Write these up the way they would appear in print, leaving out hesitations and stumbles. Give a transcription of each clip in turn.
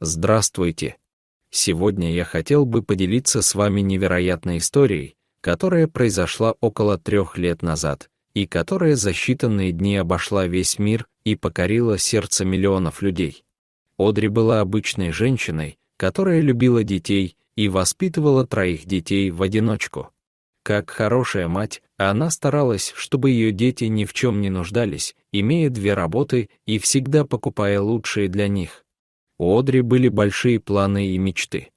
Здравствуйте! Сегодня я хотел бы поделиться с вами невероятной историей, которая произошла около 3 лет назад, и которая за считанные дни обошла весь мир и покорила сердце миллионов людей. Одри была обычной женщиной, которая любила детей и воспитывала 3 детей в одиночку. Как хорошая мать, она старалась, чтобы ее дети ни в чем не нуждались, имея 2 работы и всегда покупая лучшее для них. У Одри были большие планы и мечты.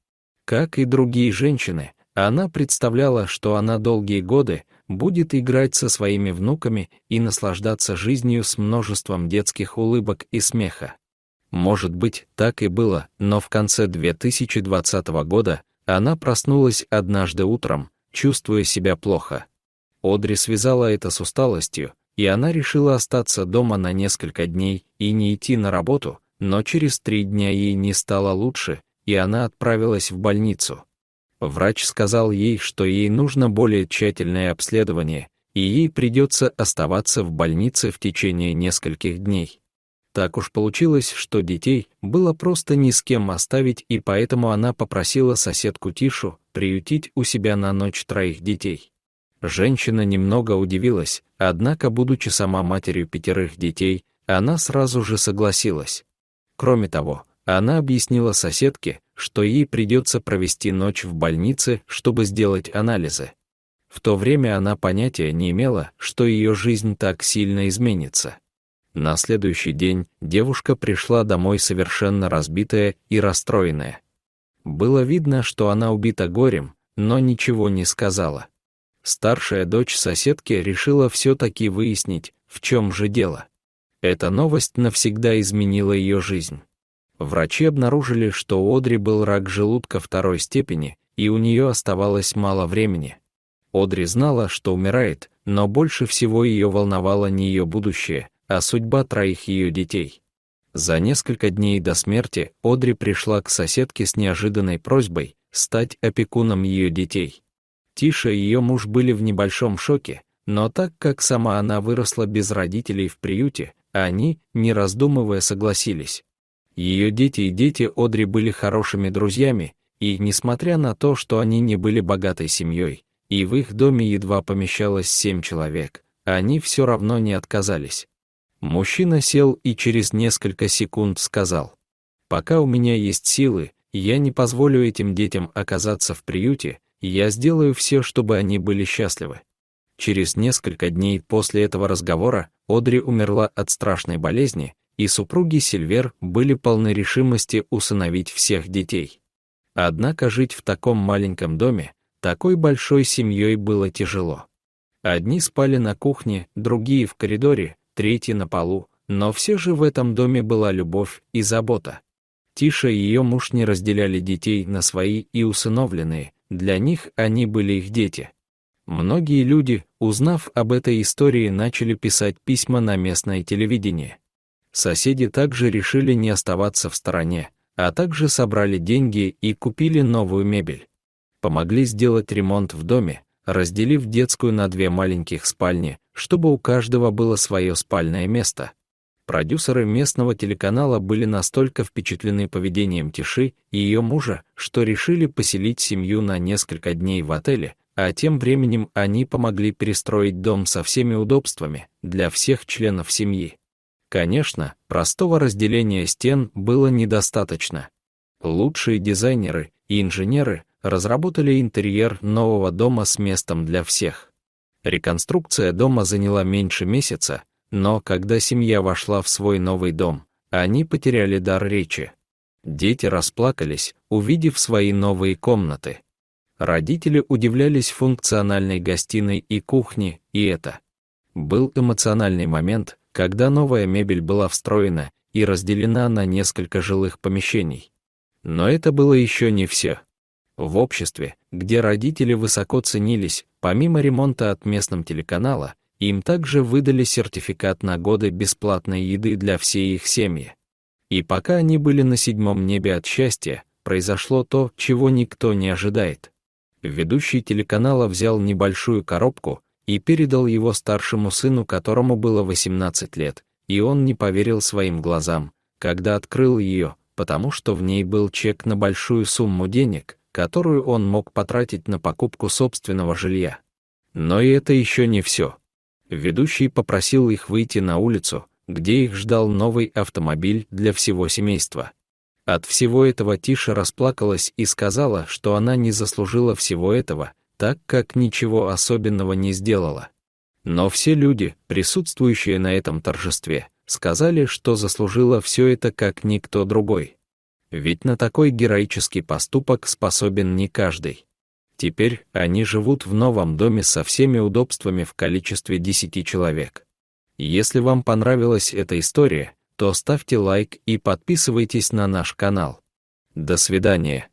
Как и другие женщины, она представляла, что она долгие годы будет играть со своими внуками и наслаждаться жизнью с множеством детских улыбок и смеха. Может быть, так и было, но в конце 2020 года она проснулась однажды утром, чувствуя себя плохо. Одри связала это с усталостью, и она решила остаться дома на несколько дней и не идти на работу, но через 3 дня ей не стало лучше, и она отправилась в больницу. Врач сказал ей, что ей нужно более тщательное обследование, и ей придется оставаться в больнице в течение нескольких дней. Так уж получилось, что детей было просто ни с кем оставить, и поэтому она попросила соседку Тишу приютить у себя на ночь 3 детей. Женщина немного удивилась, однако, будучи сама матерью 5 детей, она сразу же согласилась. Кроме того, она объяснила соседке, что ей придется провести ночь в больнице, чтобы сделать анализы. В то время она понятия не имела, что ее жизнь так сильно изменится. На следующий день девушка пришла домой совершенно разбитая и расстроенная. Было видно, что она убита горем, но ничего не сказала. Старшая дочь соседки решила все-таки выяснить, в чем же дело. Эта новость навсегда изменила ее жизнь. Врачи обнаружили, что у Одри был рак желудка 2 степени, и у нее оставалось мало времени. Одри знала, что умирает, но больше всего ее волновало не ее будущее, а судьба 3 ее детей. За несколько дней до смерти Одри пришла к соседке с неожиданной просьбой стать опекуном ее детей. Тиша и ее муж были в небольшом шоке, но так как сама она выросла без родителей в приюте, они, не раздумывая, согласились. Ее дети и дети Одри были хорошими друзьями, и, несмотря на то, что они не были богатой семьей, и в их доме едва помещалось 7 человек, они все равно не отказались. Мужчина сел и через несколько секунд сказал: «Пока у меня есть силы, я не позволю этим детям оказаться в приюте, и я сделаю все, чтобы они были счастливы». Через несколько дней после этого разговора Одри умерла от страшной болезни, и супруги Сильвер были полны решимости усыновить всех детей. Однако жить в таком маленьком доме, такой большой семьей было тяжело. Одни спали на кухне, другие в коридоре, 3 на полу, но все же в этом доме была любовь и забота. Тиша и ее муж не разделяли детей на свои и усыновленные, для них они были их дети. Многие люди, узнав об этой истории, начали писать письма на местное телевидение. Соседи также решили не оставаться в стороне, а также собрали деньги и купили новую мебель. Помогли сделать ремонт в доме, разделив детскую на 2 маленьких спальни, чтобы у каждого было свое спальное место. Продюсеры местного телеканала были настолько впечатлены поведением Тиши и ее мужа, что решили поселить семью на несколько дней в отеле, а тем временем они помогли перестроить дом со всеми удобствами для всех членов семьи. Конечно, простого разделения стен было недостаточно. Лучшие дизайнеры и инженеры разработали интерьер нового дома с местом для всех. Реконструкция дома заняла меньше месяца, но когда семья вошла в свой новый дом, они потеряли дар речи. Дети расплакались, увидев свои новые комнаты. Родители удивлялись функциональной гостиной и кухне, и это был эмоциональный момент, когда новая мебель была встроена и разделена на несколько жилых помещений. Но это было еще не все. В обществе, где родители высоко ценились, помимо ремонта от местного телеканала, им также выдали сертификат на годы бесплатной еды для всей их семьи. И пока они были на 7-м небе от счастья, произошло то, чего никто не ожидает. Ведущий телеканала взял небольшую коробку и передал его старшему сыну, которому было 18 лет, и он не поверил своим глазам, когда открыл ее, потому что в ней был чек на большую сумму денег, которую он мог потратить на покупку собственного жилья. Но и это еще не все. Ведущий попросил их выйти на улицу, где их ждал новый автомобиль для всего семейства. От всего этого Тиша расплакалась и сказала, что она не заслужила всего этого, так как ничего особенного не сделала. Но все люди, присутствующие на этом торжестве, сказали, что заслужила все это как никто другой. Ведь на такой героический поступок способен не каждый. Теперь они живут в новом доме со всеми удобствами в количестве 10 человек. Если вам понравилась эта история, то ставьте лайк и подписывайтесь на наш канал. До свидания.